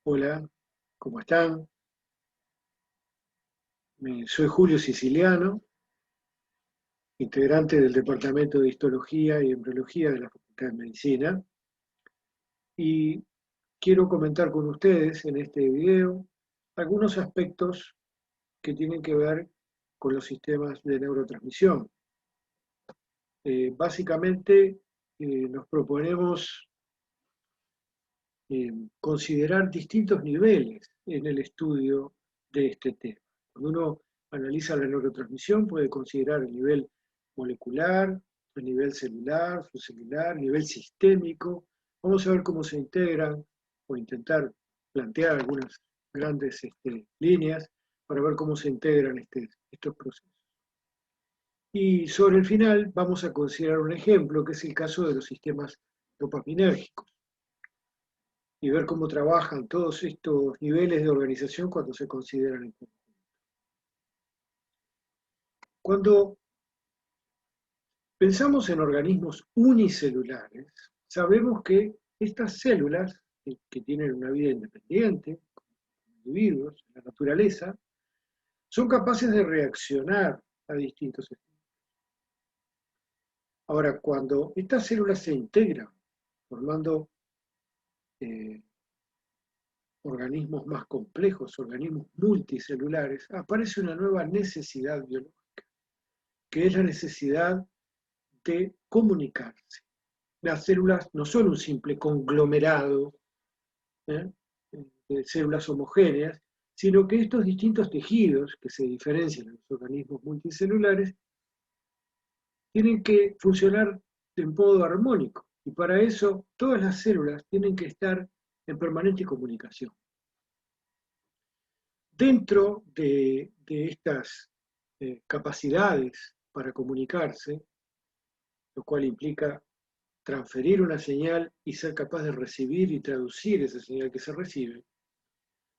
Hola, ¿cómo están? Soy Julio Siciliano, integrante del Departamento de Histología y Embriología de la Facultad de Medicina, y quiero comentar con ustedes en este video algunos aspectos que tienen que ver con los sistemas de neurotransmisión. Básicamente, nos proponemos considerar distintos niveles en el estudio de este tema. Cuando uno analiza la neurotransmisión puede considerar el nivel molecular, el nivel celular, subcelular, el nivel sistémico. Vamos a ver cómo se integran o intentar plantear algunas grandes líneas para ver cómo se integran estos procesos. Y sobre el final vamos a considerar un ejemplo, que es el caso de los sistemas dopaminérgicos, y ver cómo trabajan todos estos niveles de organización cuando se consideran en conjunto. Cuando pensamos en organismos unicelulares, sabemos que estas células, que tienen una vida independiente, como individuos, en la naturaleza, son capaces de reaccionar a distintos estímulos. Ahora, cuando estas células se integran, formando organismos más complejos, organismos multicelulares, aparece una nueva necesidad biológica, que es la necesidad de comunicarse. Las células no son un simple conglomerado ¿eh? de células homogéneas, sino que estos distintos tejidos que se diferencian en los organismos multicelulares tienen que funcionar de modo armónico, y para eso todas las células tienen que estar en permanente comunicación. Dentro de estas capacidades para comunicarse, lo cual implica transferir una señal y ser capaz de recibir y traducir esa señal que se recibe,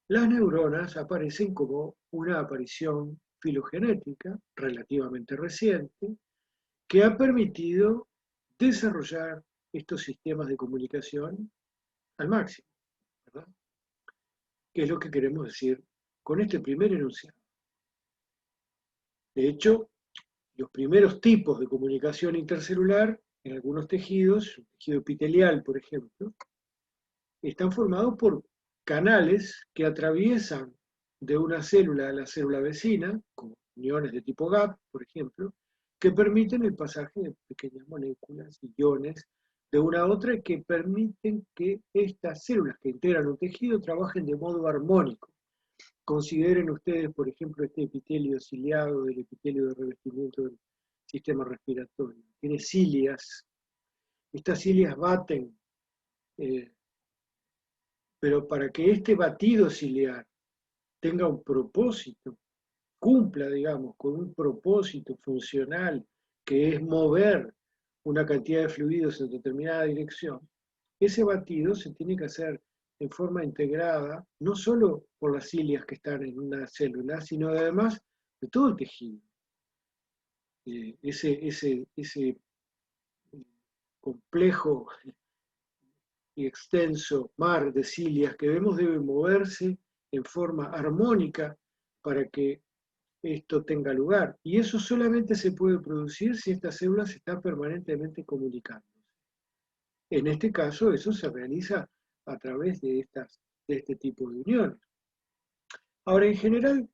las neuronas aparecen como una aparición filogenética relativamente reciente que ha permitido desarrollar estos sistemas de comunicación al máximo, ¿verdad? ¿Qué es lo que queremos decir con este primer enunciado? De hecho, los primeros tipos de comunicación intercelular en algunos tejidos, el tejido epitelial, por ejemplo, están formados por canales que atraviesan de una célula a la célula vecina, como uniones de tipo gap, por ejemplo, que permiten el pasaje de pequeñas moléculas y iones de una a otra y que permiten que estas células que integran un tejido trabajen de modo armónico. Consideren ustedes, por ejemplo, este epitelio ciliado del epitelio de revestimiento del sistema respiratorio. Tiene cilias. Estas cilias baten, pero para que este batido ciliar tenga un propósito, cumpla, digamos, con un propósito funcional, que es mover una cantidad de fluidos en determinada dirección, ese batido se tiene que hacer en forma integrada, no solo por las cilias que están en una célula, sino además de todo el tejido. Ese complejo y extenso mar de cilias que vemos debe moverse en forma armónica para que esto tenga lugar. Y eso solamente se puede producir si estas células están permanentemente comunicándose. En este caso, eso se realiza a través de este tipo de uniones. Ahora, en general,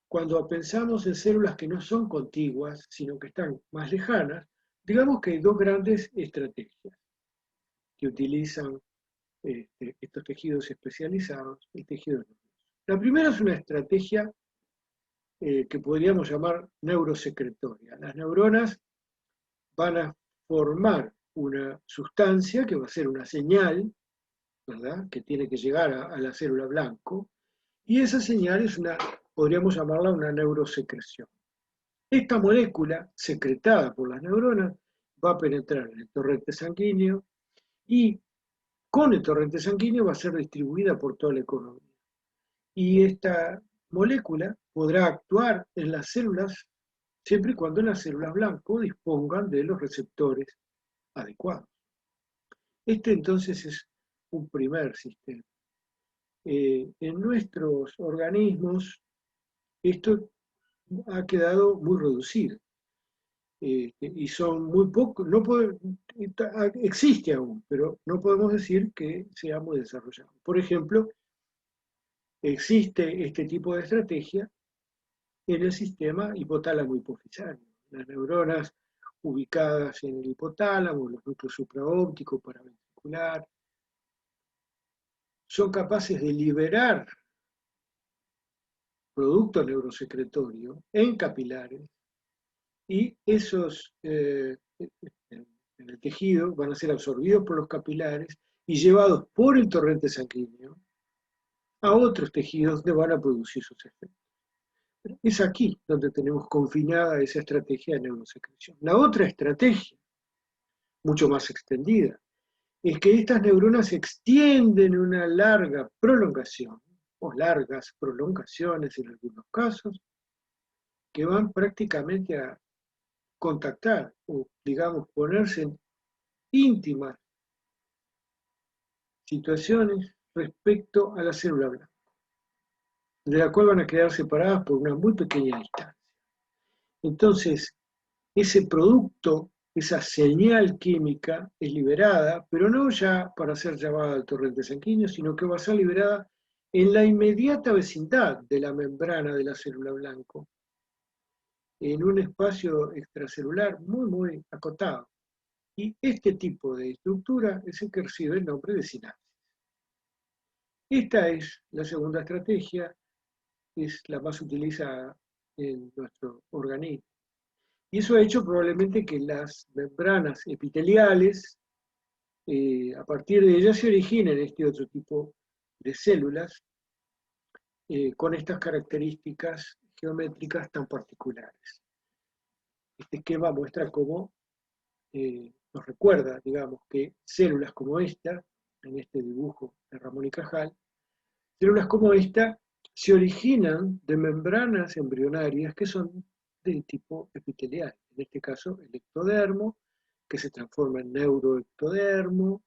cuando pensamos en células que no son contiguas, sino que están más lejanas, digamos que hay dos grandes estrategias que utilizan estos tejidos especializados, el tejido nervioso. La primera es una estrategia que podríamos llamar neurosecretoria. Las neuronas van a formar una sustancia que va a ser una señal, ¿verdad?, que tiene que llegar a la célula blanco, y esa señal es podríamos llamarla una neurosecreción. Esta molécula, secretada por las neuronas, va a penetrar en el torrente sanguíneo y con el torrente sanguíneo va a ser distribuida por toda la economía. Y esta molécula podrá actuar en las células siempre y cuando las células blanco dispongan de los receptores adecuados. Este entonces es un primer sistema. En nuestros organismos esto ha quedado muy reducido. Y son muy pocos, existe aún, pero no podemos decir que sea muy desarrollado. Por ejemplo, existe este tipo de estrategia en el sistema hipotálamo hipofisario. Las neuronas ubicadas en el hipotálamo, los núcleos supraópticos, paraventricular, son capaces de liberar producto neurosecretorio en capilares y esos en el tejido van a ser absorbidos por los capilares y llevados por el torrente sanguíneo a otros tejidos donde van a producir sus efectos. Es aquí donde tenemos confinada esa estrategia de neurosecreción. La otra estrategia, mucho más extendida, es que estas neuronas se extienden una larga prolongación, o largas prolongaciones en algunos casos, que van prácticamente a contactar o, digamos, ponerse en íntimas situaciones respecto a la célula blanca, de la cual van a quedar separadas por una muy pequeña distancia. Entonces, ese producto, esa señal química es liberada, pero no ya para ser llevada al torrente sanguíneo, sino que va a ser liberada en la inmediata vecindad de la membrana de la célula blanca, en un espacio extracelular muy, muy acotado. Y este tipo de estructura es el que recibe el nombre de sinapsis. Esta es la segunda estrategia, es la más utilizada en nuestro organismo. Y eso ha hecho probablemente que las membranas epiteliales, a partir de ellas se originen este otro tipo de células con estas características geométricas tan particulares. Este esquema muestra cómo nos recuerda, digamos, que células como esta, en este dibujo de Ramón y Cajal, células como esta se originan de membranas embrionarias que son de tipo epitelial, en este caso el ectodermo, que se transforma en neuroectodermo,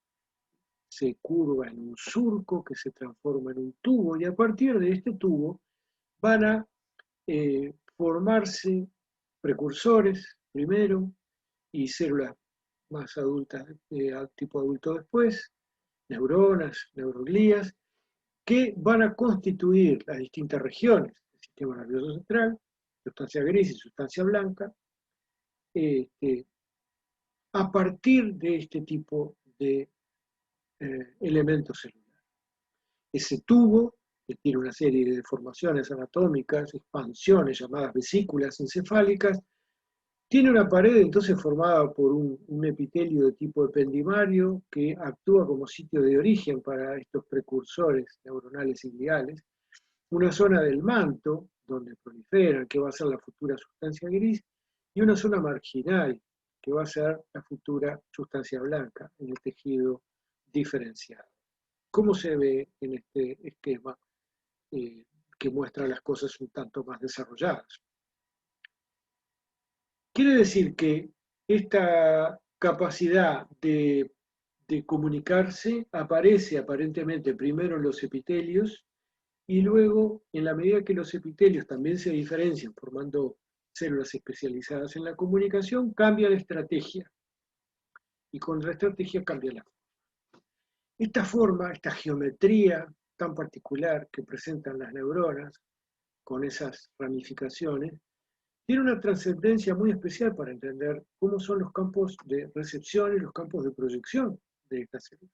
se curva en un surco que se transforma en un tubo, y a partir de este tubo van a formarse precursores primero y células más adultas, tipo adulto después, neuronas, neuroglías, que van a constituir las distintas regiones del sistema nervioso central, sustancia gris y sustancia blanca, a partir de este tipo de elementos celulares. Ese tubo, que tiene una serie de deformaciones anatómicas, expansiones llamadas vesículas encefálicas, tiene una pared entonces formada por un epitelio de tipo ependimario que actúa como sitio de origen para estos precursores neuronales y gliales, una zona del manto donde proliferan, que va a ser la futura sustancia gris, y una zona marginal, que va a ser la futura sustancia blanca en el tejido diferenciado. ¿Cómo se ve en este esquema que muestra las cosas un tanto más desarrolladas? Quiere decir que esta capacidad de comunicarse aparece aparentemente primero en los epitelios y luego, en la medida que los epitelios también se diferencian formando células especializadas en la comunicación, cambia la estrategia y con la estrategia cambia la forma. Esta forma, esta geometría tan particular que presentan las neuronas con esas ramificaciones, tiene una trascendencia muy especial para entender cómo son los campos de recepción y los campos de proyección de esta célula.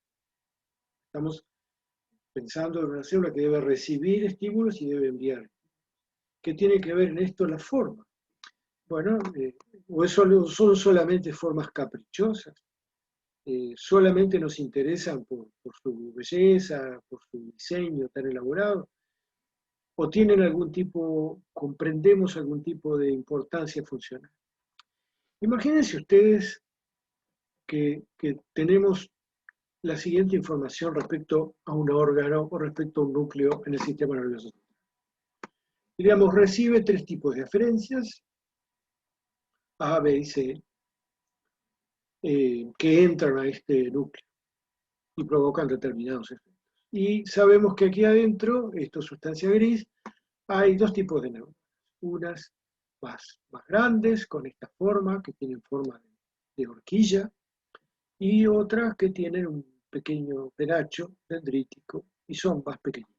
Estamos pensando en una célula que debe recibir estímulos y debe enviar. ¿Qué tiene que ver en esto la forma? Bueno, o son solamente formas caprichosas, solamente nos interesan por su belleza, por su diseño tan elaborado, o tienen algún tipo, comprendemos algún tipo de importancia funcional. Imagínense ustedes que tenemos la siguiente información respecto a un órgano o respecto a un núcleo en el sistema nervioso. Digamos, recibe tres tipos de aferencias, A, B y C, que entran a este núcleo. y provocan determinados efectos. Y sabemos que aquí adentro, esto es sustancia gris, hay dos tipos de neuronas. Unas más grandes, con esta forma, que tienen forma de horquilla, y otras que tienen un pequeño penacho dendrítico y son más pequeñitas.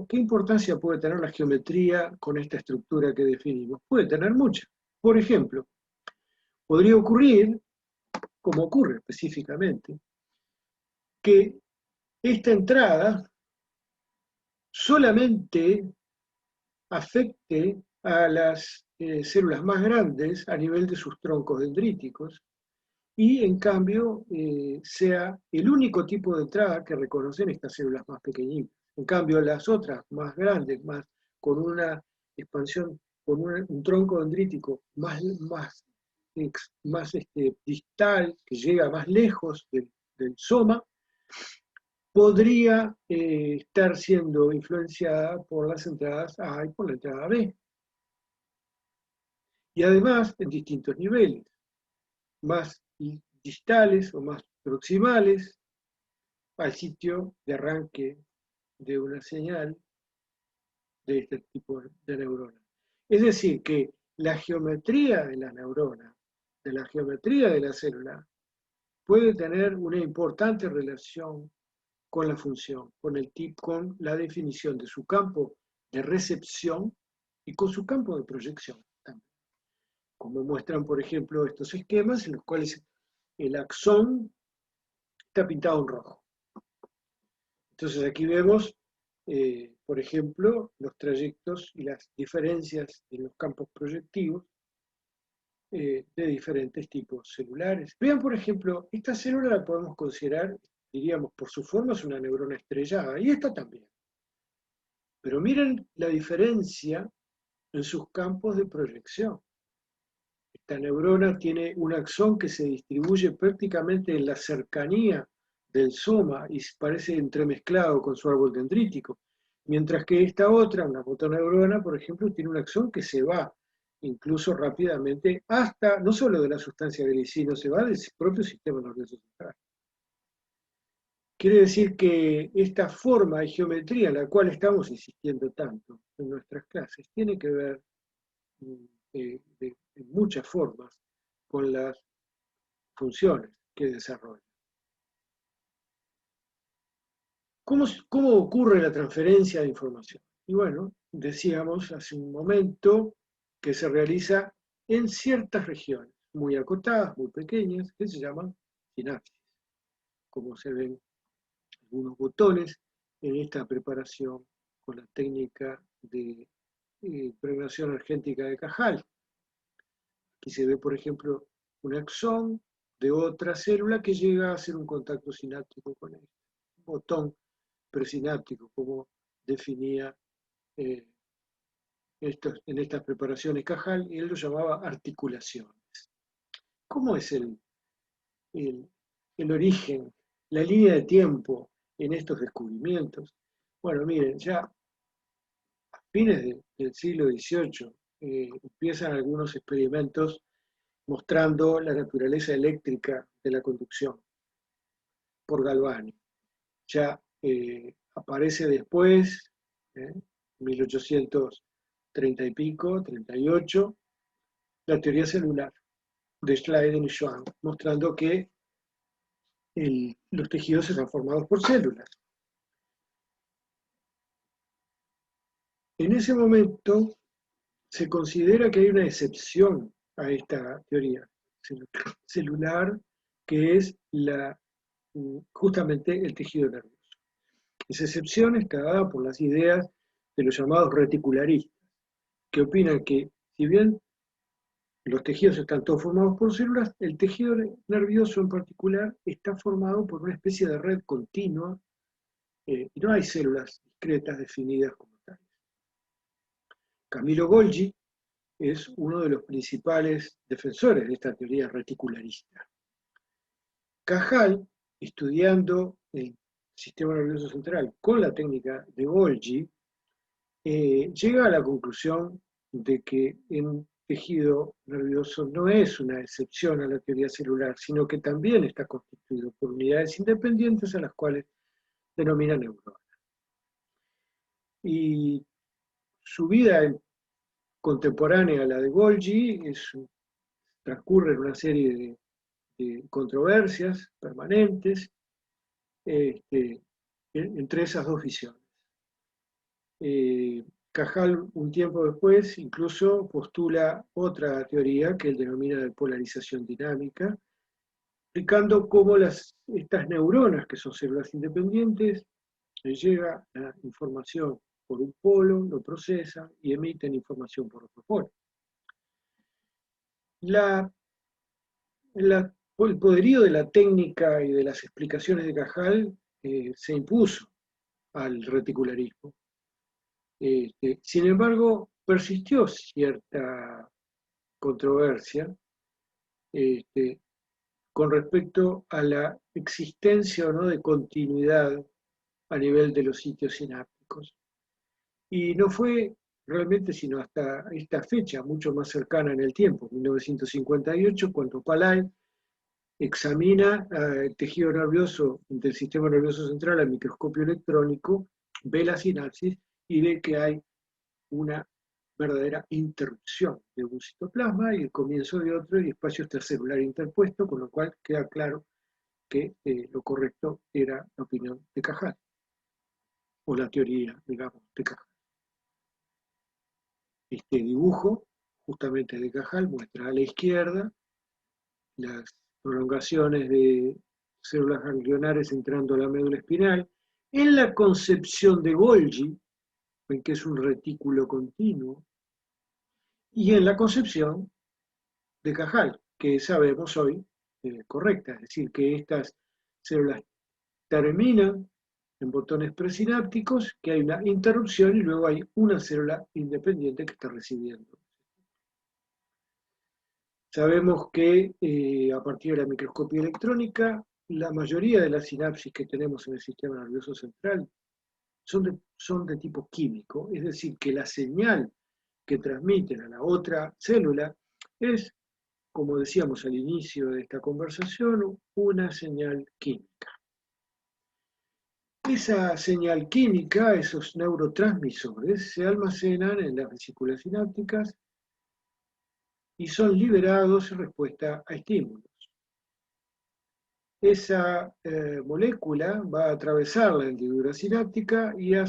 ¿Qué importancia puede tener la geometría con esta estructura que definimos? Puede tener mucha. Por ejemplo, podría ocurrir, como ocurre específicamente, que esta entrada solamente afecte a las células más grandes a nivel de sus troncos dendríticos y en cambio sea el único tipo de entrada que reconocen estas células más pequeñitas. En cambio, las otras más grandes, con una expansión, con un tronco dendrítico más distal, que llega más lejos del soma, podría estar siendo influenciada por las entradas A y por la entrada B. Y además en distintos niveles, más distales o más proximales al sitio de arranque de una señal de este tipo de neurona. Es decir, que la geometría de la neurona, de la geometría de la célula, puede tener una importante relación con la función, con la definición de su campo de recepción y con su campo de proyección también. Como muestran, por ejemplo, estos esquemas en los cuales el axón está pintado en rojo. Entonces aquí vemos, por ejemplo, los trayectos y las diferencias en los campos proyectivos de diferentes tipos celulares. Vean, por ejemplo, esta célula la podemos considerar, diríamos, por su forma es una neurona estrellada, y esta también. Pero miren la diferencia en sus campos de proyección. Esta neurona tiene un axón que se distribuye prácticamente en la cercanía del soma y parece entremezclado con su árbol dendrítico, mientras que esta otra, una motoneurona, por ejemplo, tiene un axón que se va incluso rápidamente hasta, no solo de la sustancia grisina, se va del propio sistema nervioso central. Quiere decir que esta forma y geometría en la cual estamos insistiendo tanto en nuestras clases tiene que ver en muchas formas con las funciones que desarrolla. ¿Cómo ocurre la transferencia de información? Y bueno, decíamos hace un momento que se realiza en ciertas regiones, muy acotadas, muy pequeñas, que se llaman sinapsis, como se ven algunos botones en esta preparación con la técnica de impregnación energética de Cajal. Aquí se ve, por ejemplo, un axón de otra célula que llega a hacer un contacto sináptico con él. Un botón presináptico, como definía en estas preparaciones Cajal, y él lo llamaba articulaciones. ¿Cómo es el origen, la línea de tiempo en estos descubrimientos? Bueno, miren, ya a fines del siglo XVIII empiezan algunos experimentos mostrando la naturaleza eléctrica de la conducción por Galvani. Ya aparece después, 1830 y pico, 38, la teoría celular de Schleiden y Schwann, mostrando que los tejidos están formados por células. En ese momento se considera que hay una excepción a esta teoría celular, que es justamente el tejido nervioso. Esa excepción está dada por las ideas de los llamados reticularistas, que opinan que si bien los tejidos están todos formados por células, el tejido nervioso en particular está formado por una especie de red continua y no hay células discretas definidas como tales. Camilo Golgi es uno de los principales defensores de esta teoría reticularista. Cajal, estudiando el sistema nervioso central con la técnica de Golgi, llega a la conclusión de que en tejido nervioso no es una excepción a la teoría celular, sino que también está constituido por unidades independientes a las cuales denomina neuronas. Y su vida contemporánea a la de Golgi transcurre en una serie de controversias permanentes entre esas dos visiones. Cajal, un tiempo después, incluso postula otra teoría que él denomina de polarización dinámica, explicando cómo estas neuronas, que son células independientes, les llega la información por un polo, lo procesan y emiten información por otro polo. El poderío de la técnica y de las explicaciones de Cajal se impuso al reticularismo. Sin embargo, persistió cierta controversia con respecto a la existencia o no de continuidad a nivel de los sitios sinápticos. Y no fue realmente sino hasta esta fecha, mucho más cercana en el tiempo, 1958, cuando Palay examina el tejido nervioso del sistema nervioso central al microscopio electrónico, ve la sinapsis y ve que hay una verdadera interrupción de un citoplasma y el comienzo de otro y espacio extracelular interpuesto, con lo cual queda claro que lo correcto era la opinión de Cajal, o la teoría, digamos, de Cajal. Este dibujo, justamente de Cajal, muestra a la izquierda las prolongaciones de células ganglionares entrando a la médula espinal. En la concepción de Golgi, en que es un retículo continuo, y en la concepción de Cajal, que sabemos hoy correcta, es decir, que estas células terminan en botones presinápticos, que hay una interrupción y luego hay una célula independiente que está recibiendo. Sabemos que a partir de la microscopía electrónica, la mayoría de las sinapsis que tenemos en el sistema nervioso central son de tipo químico, es decir, que la señal que transmiten a la otra célula es, como decíamos al inicio de esta conversación, una señal química. Esa señal química, esos neurotransmisores, se almacenan en las vesículas sinápticas y son liberados en respuesta a estímulos. Esa molécula va a atravesar la hendidura sináptica y a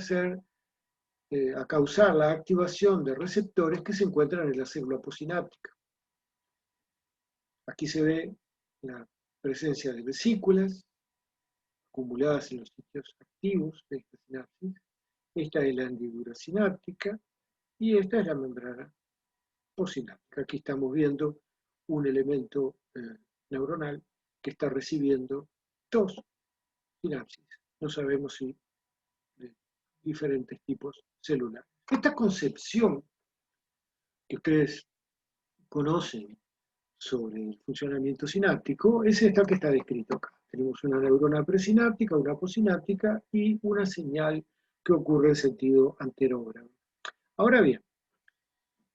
causar la activación de receptores que se encuentran en la célula postsináptica. Aquí se ve la presencia de vesículas acumuladas en los sitios activos de esta sinapsis. Esta es la hendidura sináptica y esta es la membrana postsináptica. Aquí estamos viendo un elemento neuronal que está recibiendo dos sinapsis. No sabemos si de diferentes tipos celulares. Esta concepción que ustedes conocen sobre el funcionamiento sináptico es esta que está descrito acá. Tenemos una neurona presináptica, una postsináptica y una señal que ocurre en sentido anterógrado. Ahora bien,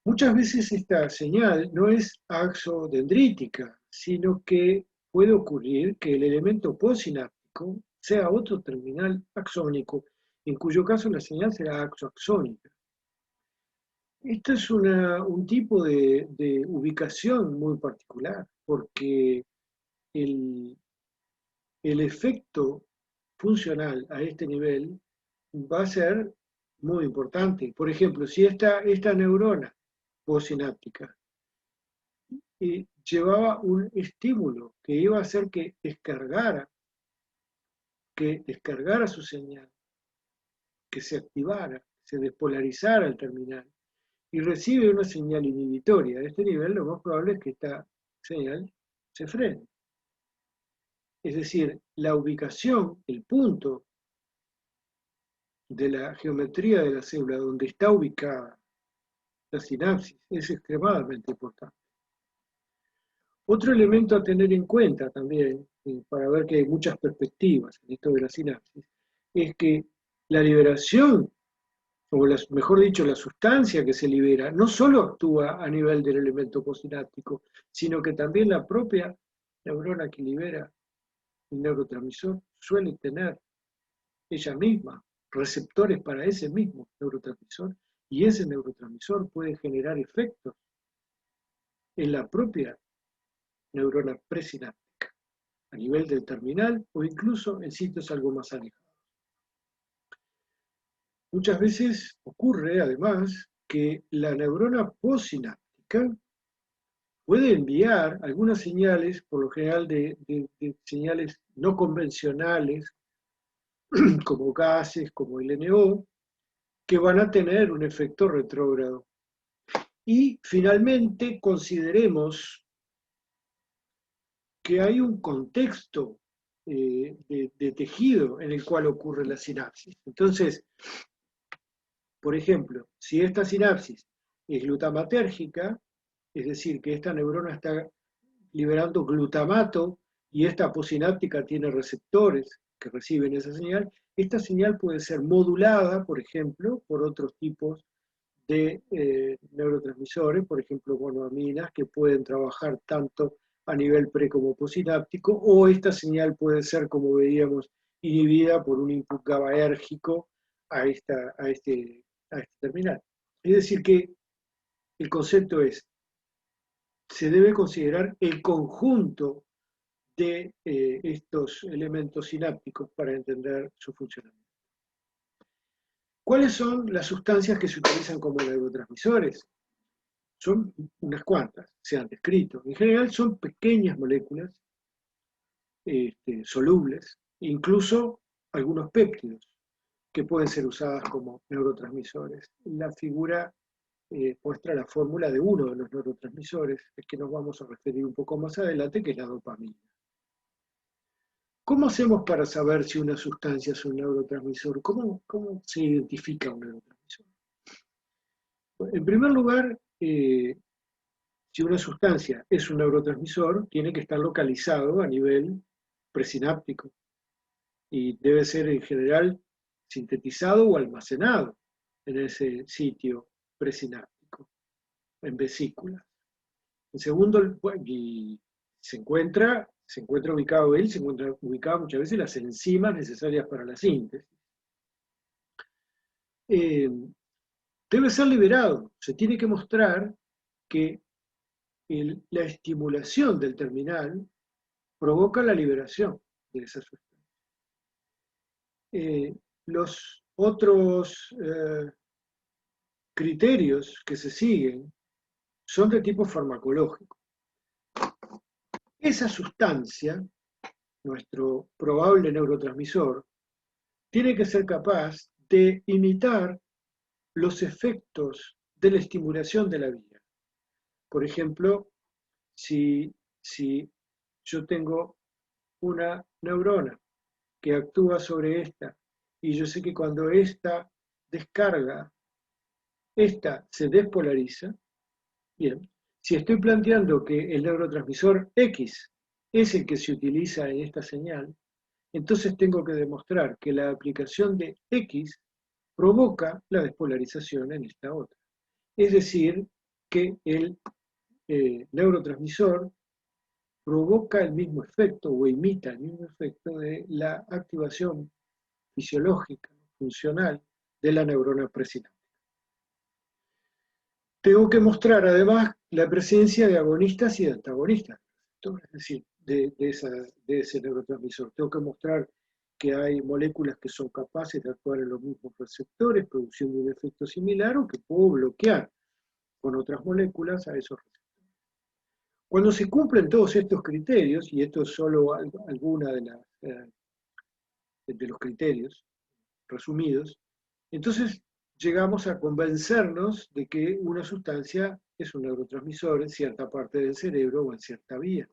muchas veces esta señal no es axodendrítica, sino que puede ocurrir que el elemento postsináptico sea otro terminal axónico, en cuyo caso la señal será axoaxónica. Esto es un tipo de ubicación muy particular, porque el efecto funcional a este nivel va a ser muy importante. Por ejemplo, si esta neurona postsináptica llevaba un estímulo que iba a hacer que descargara su señal, que se activara, se despolarizara el terminal, y recibe una señal inhibitoria de este nivel, lo más probable es que esta señal se frene. Es decir, la ubicación, el punto de la geometría de la célula donde está ubicada la sinapsis es extremadamente importante. Otro elemento a tener en cuenta también, para ver que hay muchas perspectivas en esto de la sinapsis, es que la liberación o mejor dicho, la sustancia que se libera, no solo actúa a nivel del elemento posináptico, sino que también la propia neurona que libera el neurotransmisor suele tener ella misma receptores para ese mismo neurotransmisor, y ese neurotransmisor puede generar efectos en la propia neurona presináptica, a nivel del terminal o incluso en sitios algo más alejados. Muchas veces ocurre, además, que la neurona postsináptica puede enviar algunas señales, por lo general de señales no convencionales, como gases, como el NO, que van a tener un efecto retrógrado. Y finalmente consideremos que hay un contexto de tejido en el cual ocurre la sinapsis. Entonces, por ejemplo, si esta sinapsis es glutamatérgica, es decir, que esta neurona está liberando glutamato y esta posináptica tiene receptores que reciben esa señal, esta señal puede ser modulada, por ejemplo, por otros tipos de neurotransmisores, por ejemplo, monoaminas, que pueden trabajar tanto a nivel pre como posináptico, o esta señal puede ser, como veíamos, inhibida por un input GABAérgico a este terminal. Es decir, que el concepto es, se debe considerar el conjunto de estos elementos sinápticos para entender su funcionamiento. ¿Cuáles son las sustancias que se utilizan como neurotransmisores? Son unas cuantas, se han descrito. En general son pequeñas moléculas solubles, incluso algunos péptidos que pueden ser usadas como neurotransmisores. La figura muestra la fórmula de uno de los neurotransmisores, el que nos vamos a referir un poco más adelante, que es la dopamina. ¿Cómo hacemos para saber si una sustancia es un neurotransmisor? ¿Cómo se identifica un neurotransmisor? En primer lugar, si una sustancia es un neurotransmisor, tiene que estar localizado a nivel presináptico y debe ser en general sintetizado o almacenado en ese sitio presináptico, en vesículas. En segundo, y se encuentra ubicado él, se encuentra ubicado muchas veces las enzimas necesarias para la síntesis. Debe ser liberado, se tiene que mostrar que la estimulación del terminal provoca la liberación de esa sustancia. Los otros criterios que se siguen son de tipo farmacológico. Esa sustancia, nuestro probable neurotransmisor, tiene que ser capaz de imitar los efectos de la estimulación de la vía. Por ejemplo, si yo tengo una neurona que actúa sobre esta, y yo sé que cuando esta descarga, esta se despolariza, bien, si estoy planteando que el neurotransmisor X es el que se utiliza en esta señal, entonces tengo que demostrar que la aplicación de X provoca la despolarización en esta otra. Es decir, que el neurotransmisor provoca el mismo efecto o imita el mismo efecto de la activación fisiológica, funcional, de la neurona presináptica. Tengo que mostrar además la presencia de agonistas y de antagonistas, es decir, de ese neurotransmisor. Tengo que mostrar que hay moléculas que son capaces de actuar en los mismos receptores, produciendo un efecto similar, o que puedo bloquear con otras moléculas a esos receptores. Cuando se cumplen todos estos criterios, y esto es solo alguna de los criterios resumidos, entonces llegamos a convencernos de que una sustancia es un neurotransmisor en cierta parte del cerebro o en cierta vía.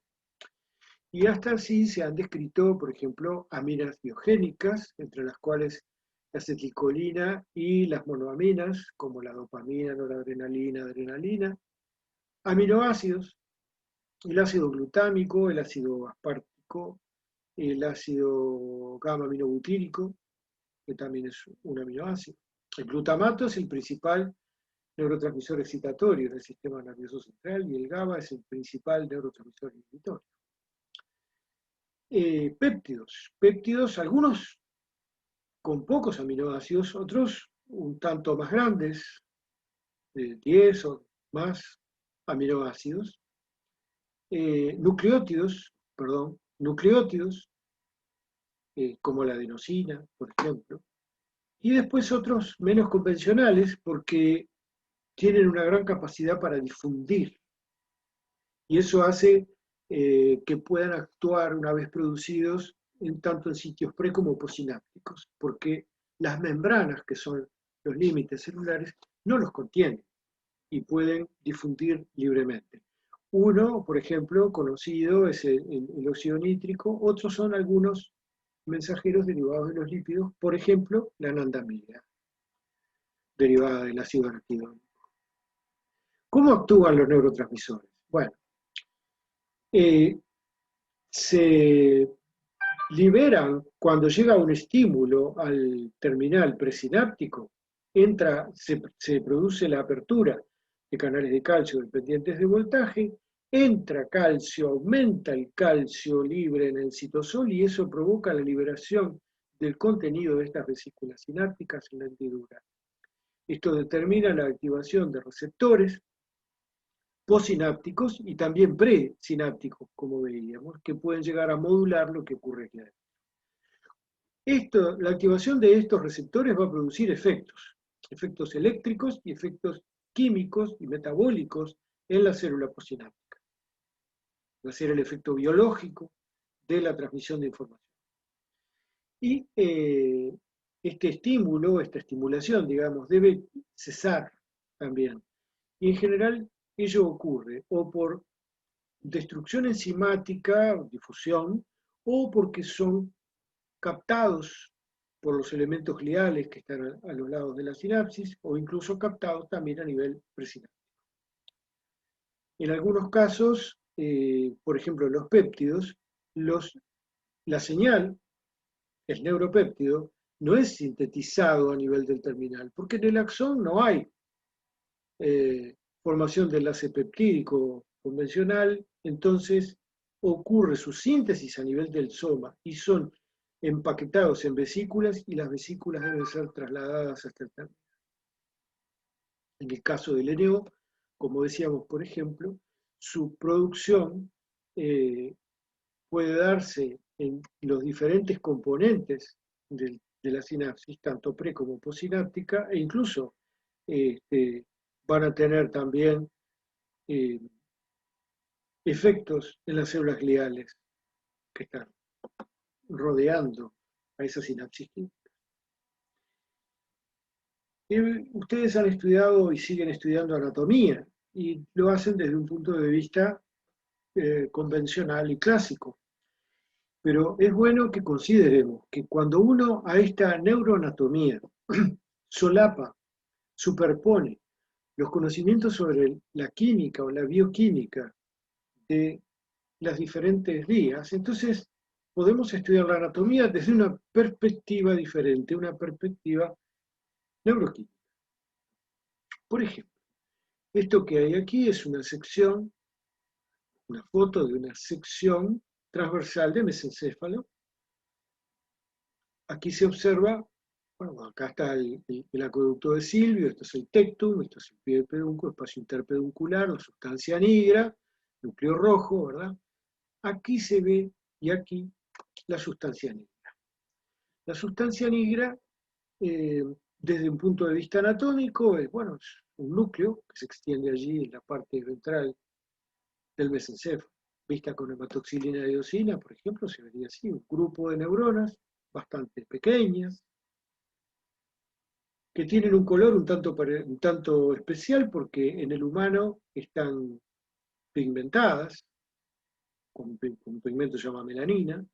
Y hasta así se han descrito, por ejemplo, aminas biogénicas, entre las cuales la acetilcolina y las monoaminas, como la dopamina, noradrenalina, adrenalina, aminoácidos, el ácido glutámico, el ácido aspartico, el ácido gamma-aminobutírico, que también es un aminoácido. El glutamato es el principal neurotransmisor excitatorio del sistema nervioso central y el GABA es el principal neurotransmisor inhibitorio. Péptidos, algunos con pocos aminoácidos, otros un tanto más grandes, de 10 o más aminoácidos. Nucleótidos, como la adenosina, por ejemplo. Y después otros menos convencionales porque tienen una gran capacidad para difundir. Y eso hace que puedan actuar una vez producidos tanto en sitios pre como postsinápticos, porque las membranas, que son los límites celulares, no los contienen y pueden difundir libremente. Uno, por ejemplo, conocido es el óxido nítrico, otros son algunos mensajeros derivados de los lípidos, por ejemplo, la anandamida, derivada del ácido araquidónico. ¿Cómo actúan los neurotransmisores? Bueno, se liberan cuando llega un estímulo al terminal presináptico, se produce la apertura de canales de calcio dependientes de voltaje, entra calcio, aumenta el calcio libre en el citosol y eso provoca la liberación del contenido de estas vesículas sinápticas en la hendidura. Esto determina la activación de receptores postsinápticos y también presinápticos, como veíamos, que pueden llegar a modular lo que ocurre aquí adentro. La activación de estos receptores va a producir efectos eléctricos y efectos químicos y metabólicos en la célula postsináptica. Va a ser el efecto biológico de la transmisión de información. Y este estímulo, esta estimulación, digamos, debe cesar también. Y en general ello ocurre o por destrucción enzimática, difusión, o porque son captados por los elementos gliales que están a los lados de la sinapsis, o incluso captados también a nivel presináptico. En algunos casos, por ejemplo, los péptidos, la señal, el neuropéptido, no es sintetizado a nivel del terminal, porque en el axón no hay formación de enlace peptídico convencional, entonces ocurre su síntesis a nivel del soma y son empaquetados en vesículas y las vesículas deben ser trasladadas hasta el terminal. En el caso del NO, como decíamos, por ejemplo, su producción puede darse en los diferentes componentes de la sinapsis, tanto pre como postsináptica, e incluso van a tener también efectos en las células gliales que están rodeando a esa sinapsis química. Ustedes han estudiado y siguen estudiando anatomía y lo hacen desde un punto de vista convencional y clásico. Pero es bueno que consideremos que cuando uno a esta neuroanatomía solapa, superpone los conocimientos sobre la química o la bioquímica de las diferentes vías, entonces podemos estudiar la anatomía desde una perspectiva diferente, una perspectiva neuroquímica. Por ejemplo, esto que hay aquí es una sección, una foto de una sección transversal de mesencéfalo. Aquí se observa, bueno, acá está el acueducto de Silvio, esto es el tectum, esto es el pie del pedúnculo, espacio interpeduncular, la sustancia nigra, núcleo rojo, ¿verdad? Aquí se ve, y aquí, la sustancia negra. La sustancia negra, desde un punto de vista anatómico, es un núcleo que se extiende allí en la parte ventral del mesencéfalo. Vista con hematoxilina y eosina, por ejemplo, se vería así, un grupo de neuronas bastante pequeñas, que tienen un color un tanto especial porque en el humano están pigmentadas, con un pigmento que se llama melanina,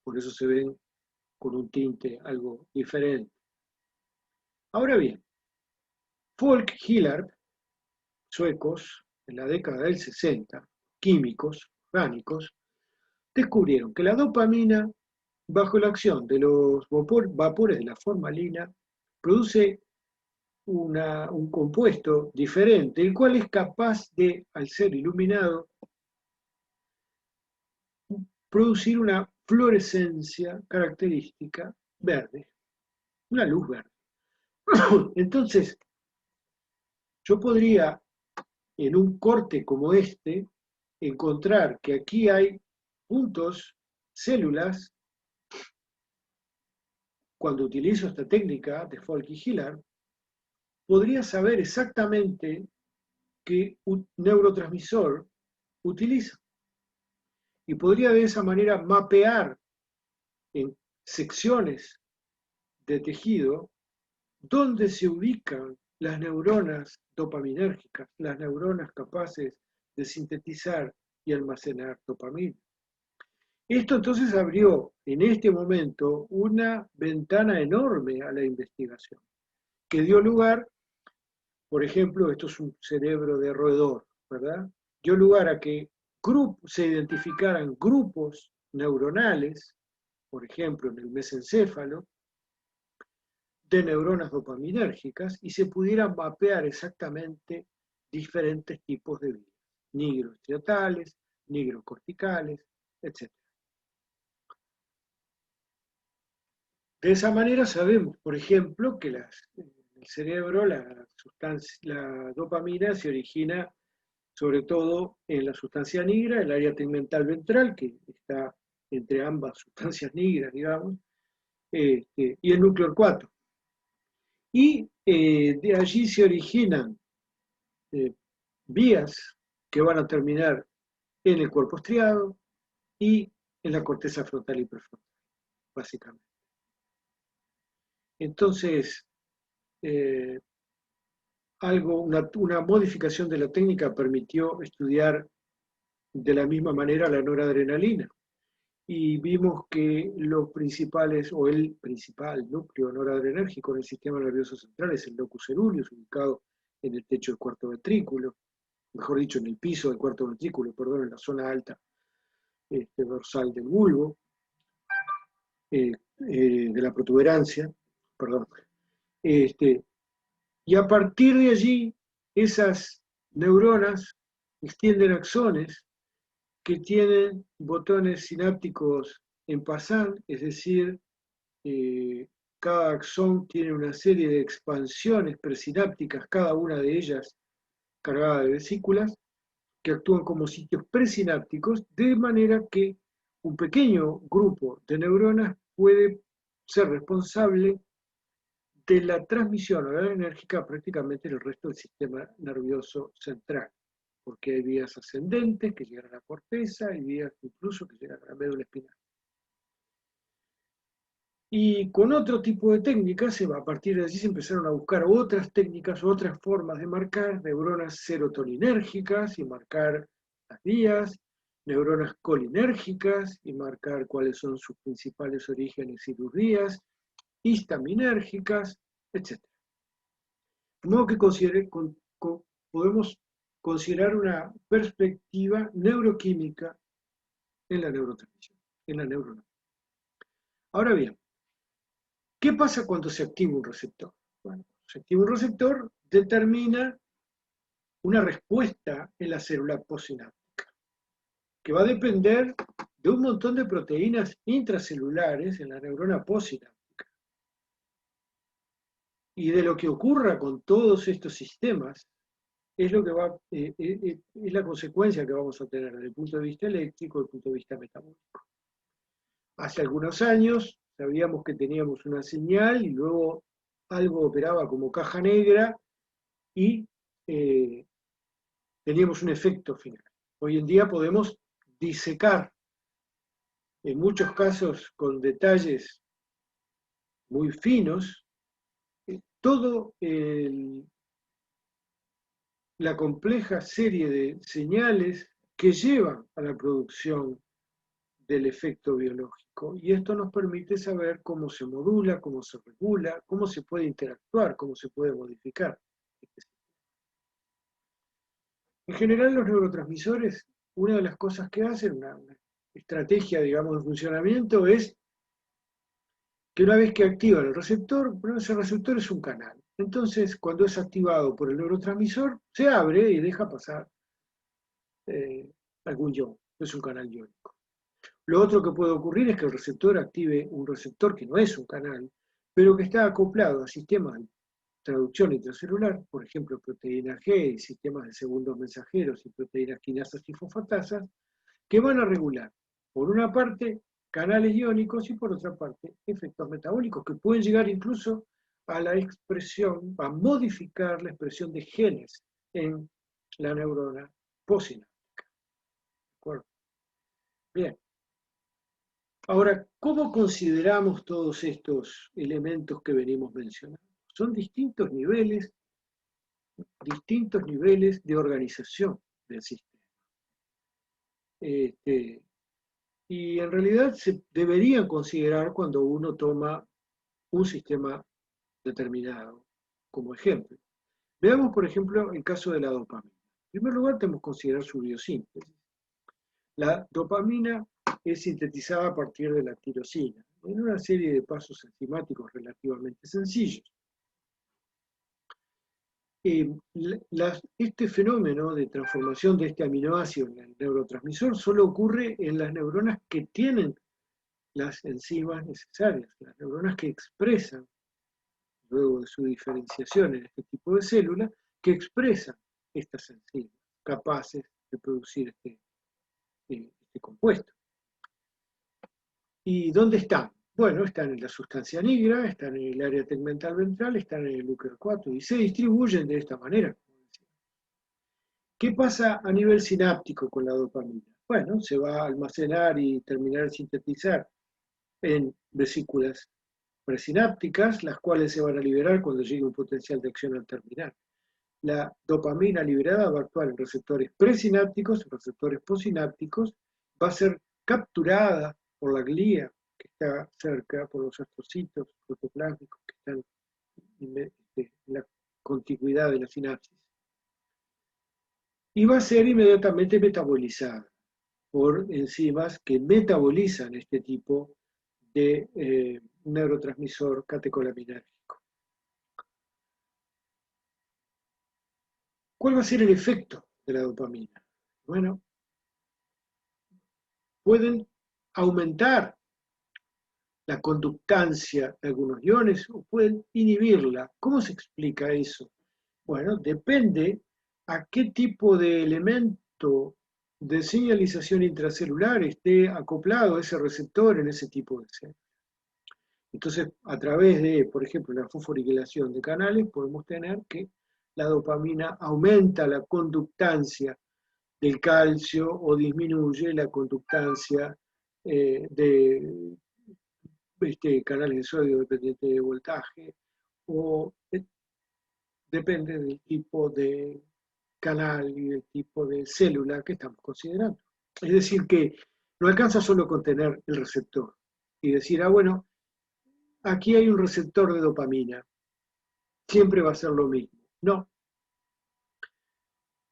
por eso se ven con un tinte algo diferente. Ahora bien, Folk y Hillard, suecos, en la década del 60, químicos, orgánicos, descubrieron que la dopamina, bajo la acción de los vapores de la formalina, produce un compuesto diferente, el cual es capaz de, al ser iluminado, producir una fluorescencia característica verde, una luz verde. Entonces, yo podría, en un corte como este, encontrar que aquí hay puntos, células, cuando utilizo esta técnica de Folk y Hillard, podría saber exactamente qué neurotransmisor utiliza. Y podría de esa manera mapear en secciones de tejido dónde se ubican las neuronas dopaminérgicas, las neuronas capaces de sintetizar y almacenar dopamina. Esto entonces abrió en este momento una ventana enorme a la investigación, que dio lugar, por ejemplo, esto es un cerebro de roedor, ¿verdad? Dio lugar a que se identificaran grupos neuronales, por ejemplo, en el mesencéfalo, de neuronas dopaminérgicas y se pudieran mapear exactamente diferentes tipos de vías, nigroestriatales, nigrocorticales, etc. De esa manera sabemos, por ejemplo, que en el cerebro la dopamina se origina sobre todo en la sustancia nigra, el área tegmental ventral, que está entre ambas sustancias nigras, digamos, y el núcleo 4. Y de allí se originan vías que van a terminar en el cuerpo estriado y en la corteza frontal y prefrontal, básicamente. Entonces, una modificación de la técnica permitió estudiar de la misma manera la noradrenalina. Y vimos que los principales, o el principal núcleo noradrenérgico en el sistema nervioso central es el locus coeruleus, ubicado en el techo del cuarto ventrículo, mejor dicho, en el piso del cuarto ventrículo, perdón, en la zona alta dorsal del bulbo, de la protuberancia, perdón. Y a partir de allí, esas neuronas extienden axones que tienen botones sinápticos en passant, es decir, cada axón tiene una serie de expansiones presinápticas, cada una de ellas cargada de vesículas, que actúan como sitios presinápticos, de manera que un pequeño grupo de neuronas puede ser responsable de la transmisión enérgica prácticamente en el resto del sistema nervioso central, porque hay vías ascendentes que llegan a la corteza, hay vías incluso que llegan a la médula espinal. Y con otro tipo de técnicas, a partir de allí se empezaron a buscar otras técnicas, otras formas de marcar neuronas serotoninérgicas y marcar las vías, neuronas colinérgicas y marcar cuáles son sus principales orígenes y sus vías, histaminérgicas, etc. De modo que podemos considerar una perspectiva neuroquímica en la neurotransmisión, en la neurona. Ahora bien, ¿qué pasa cuando se activa un receptor? Bueno, se activa un receptor, determina una respuesta en la célula postsináptica, que va a depender de un montón de proteínas intracelulares en la neurona postsináptica. Y de lo que ocurra con todos estos sistemas es lo que es la consecuencia que vamos a tener desde el punto de vista eléctrico y desde el punto de vista metabólico. Hace algunos años sabíamos que teníamos una señal y luego algo operaba como caja negra y teníamos un efecto final. Hoy en día podemos disecar, en muchos casos con detalles muy finos, todo la compleja serie de señales que llevan a la producción del efecto biológico. Y esto nos permite saber cómo se modula, cómo se regula, cómo se puede interactuar, cómo se puede modificar. En general, los neurotransmisores, una de las cosas que hacen, una estrategia, digamos, de funcionamiento es que una vez que activan el receptor, bueno, ese receptor es un canal. Entonces, cuando es activado por el neurotransmisor, se abre y deja pasar algún ion, es un canal iónico. Lo otro que puede ocurrir es que el receptor active un receptor que no es un canal, pero que está acoplado a sistemas de traducción intracelular, por ejemplo, proteína G y sistemas de segundos mensajeros y proteínas quinasas y fosfatasas, que van a regular, por una parte, canales iónicos y por otra parte, efectos metabólicos que pueden llegar incluso a la expresión, a modificar la expresión de genes en la neurona postsináptica. ¿De acuerdo? Bien. Ahora, ¿cómo consideramos todos estos elementos que venimos mencionando? Son distintos niveles de organización del sistema. Y en realidad se deberían considerar cuando uno toma un sistema determinado como ejemplo. Veamos, por ejemplo, el caso de la dopamina. En primer lugar, tenemos que considerar su biosíntesis. La dopamina es sintetizada a partir de la tirosina, en una serie de pasos enzimáticos relativamente sencillos. Este fenómeno de transformación de este aminoácido en el neurotransmisor solo ocurre en las neuronas que tienen las enzimas necesarias, las neuronas que expresan, luego de su diferenciación en este tipo de células, que expresan estas enzimas capaces de producir este compuesto. ¿Y dónde están? Bueno, están en la sustancia nigra, están en el área tegmental ventral, están en el núcleo 4 y se distribuyen de esta manera. ¿Qué pasa a nivel sináptico con la dopamina? Bueno, se va a almacenar y terminar de sintetizar en vesículas presinápticas, las cuales se van a liberar cuando llegue un potencial de acción al terminal. La dopamina liberada va a actuar en receptores presinápticos, receptores posinápticos, va a ser capturada por la glía que está cerca, por los astrocitos protoplásmicos que están en la contigüidad de la sinapsis. Y va a ser inmediatamente metabolizada por enzimas que metabolizan este tipo de neurotransmisor catecolamínérgico. ¿Cuál va a ser el efecto de la dopamina? Bueno, pueden aumentar la conductancia de algunos iones o pueden inhibirla. ¿Cómo se explica eso? Bueno, depende a qué tipo de elemento de señalización intracelular esté acoplado ese receptor en ese tipo de células. Entonces, a través de, por ejemplo, la fosforilación de canales, podemos tener que la dopamina aumenta la conductancia del calcio o disminuye la conductancia de canales de sodio dependiente de voltaje, o depende del tipo de canal y del tipo de célula que estamos considerando. Es decir, que no alcanza solo con tener el receptor y decir, bueno, aquí hay un receptor de dopamina, siempre va a ser lo mismo. No.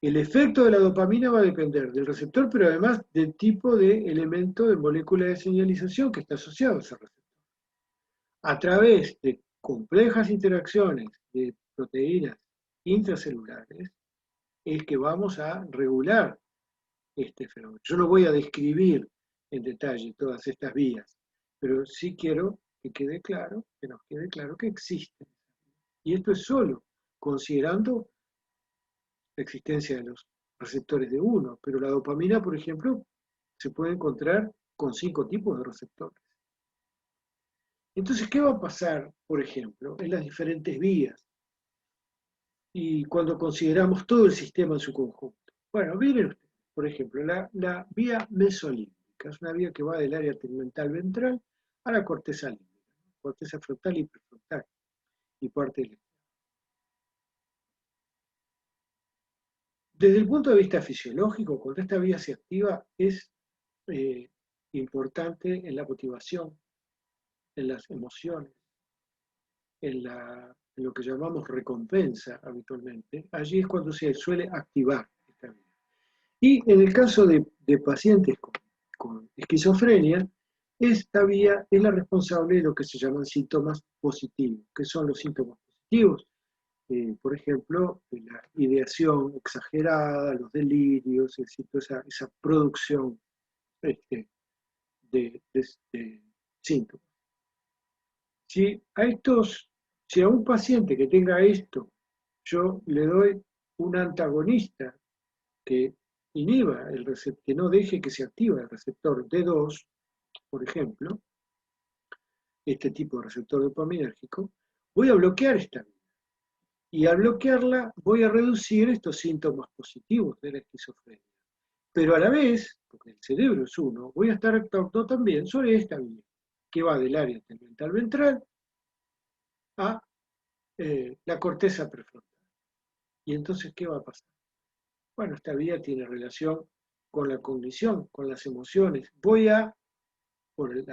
El efecto de la dopamina va a depender del receptor, pero además del tipo de elemento de molécula de señalización que está asociado a ese receptor. A través de complejas interacciones de proteínas intracelulares, es que vamos a regular este fenómeno. Yo no voy a describir en detalle todas estas vías, pero sí quiero que quede claro, que nos quede claro que existen. Y esto es solo considerando la existencia de los receptores de uno, pero la dopamina, por ejemplo, se puede encontrar con 5 tipos de receptores. Entonces, ¿qué va a pasar, por ejemplo, en las diferentes vías? Y cuando consideramos todo el sistema en su conjunto. Bueno, miren ustedes, por ejemplo, la vía mesolímbica es una vía que va del área tegmental ventral a la corteza límbica, corteza frontal y prefrontal, y parte del. Desde el punto de vista fisiológico, cuando esta vía se activa, es importante en la motivación, en las emociones, en lo que llamamos recompensa habitualmente. Allí es cuando se suele activar esta vía. Y en el caso de pacientes con esquizofrenia, esta vía es la responsable de lo que se llaman síntomas positivos. ¿Qué son los síntomas positivos? Por ejemplo, la ideación exagerada, los delirios, es decir, toda esa producción este, de síntomas. Si a un paciente que tenga esto, yo le doy un antagonista que inhiba el receptor, que no deje que se active el receptor D2, por ejemplo, este tipo de receptor dopaminérgico, voy a bloquear esta vía. Y al bloquearla voy a reducir estos síntomas positivos de la esquizofrenia. Pero a la vez, porque el cerebro es uno, voy a estar actuando también sobre esta vía, que va del área tegmental ventral a la corteza prefrontal. Y entonces, ¿qué va a pasar? Bueno, esta vía tiene relación con la cognición, con las emociones. Por el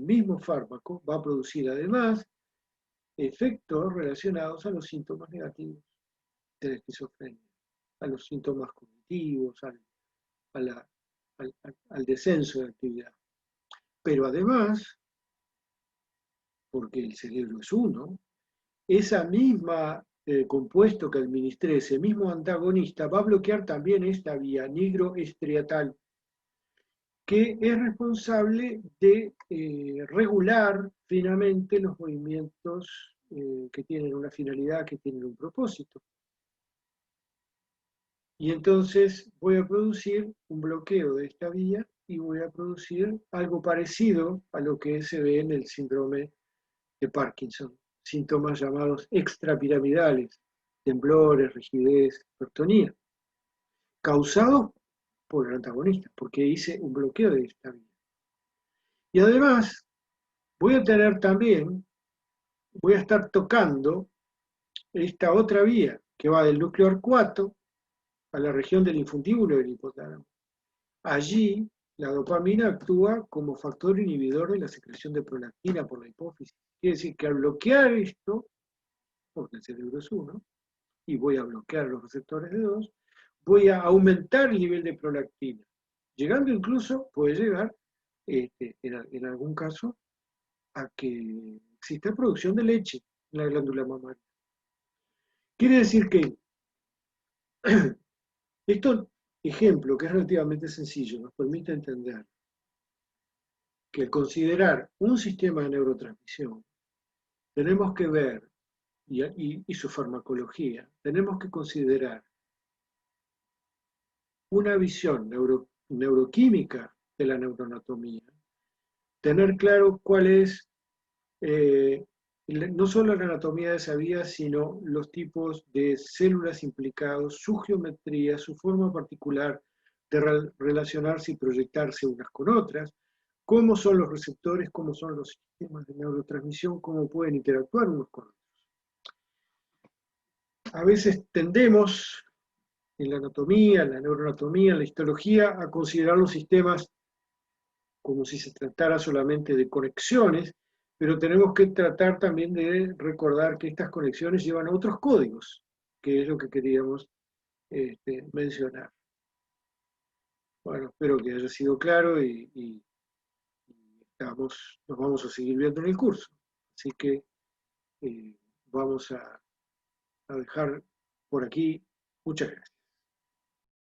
mismo fármaco, va a producir además efectos relacionados a los síntomas negativos de la esquizofrenia, a los síntomas cognitivos, a la, al descenso de actividad. Pero además, porque el cerebro es uno, esa misma compuesto que administré, ese mismo antagonista, va a bloquear también esta vía nigroestriatal, que es responsable de regular finamente los movimientos que tienen una finalidad, que tienen un propósito. Y entonces voy a producir un bloqueo de esta vía y voy a producir algo parecido a lo que se ve en el síndrome de Parkinson, síntomas llamados extrapiramidales, temblores, rigidez, hipertonía, causados por el antagonista, porque hice un bloqueo de esta vía. Y además voy a tener también, voy a estar tocando esta otra vía que va del núcleo arcuato a la región del infundíbulo del hipotálamo. Allí la dopamina actúa como factor inhibidor de la secreción de prolactina por la hipófisis. Quiere decir que al bloquear esto, porque el cerebro es uno, y voy a bloquear los receptores de dos, voy a aumentar el nivel de prolactina, llegando incluso, puede llegar, en algún caso, a que exista producción de leche en la glándula mamaria. Quiere decir que este ejemplo, que es relativamente sencillo, nos permite entender que al considerar un sistema de neurotransmisión, tenemos que ver, y su farmacología, tenemos que considerar una visión neuroquímica de la neuroanatomía, tener claro cuál es no solo la anatomía de esa vía, sino los tipos de células implicados, su geometría, su forma particular de relacionarse y proyectarse unas con otras, cómo son los receptores, cómo son los sistemas de neurotransmisión, cómo pueden interactuar unos con otros. A veces tendemos en la anatomía, en la neuroanatomía, en la histología, a considerar los sistemas como si se tratara solamente de conexiones, pero tenemos que tratar también de recordar que estas conexiones llevan a otros códigos, que es lo que queríamos mencionar. Bueno, espero que haya sido claro y nos vamos a seguir viendo en el curso. Así que vamos a dejar por aquí. Muchas gracias.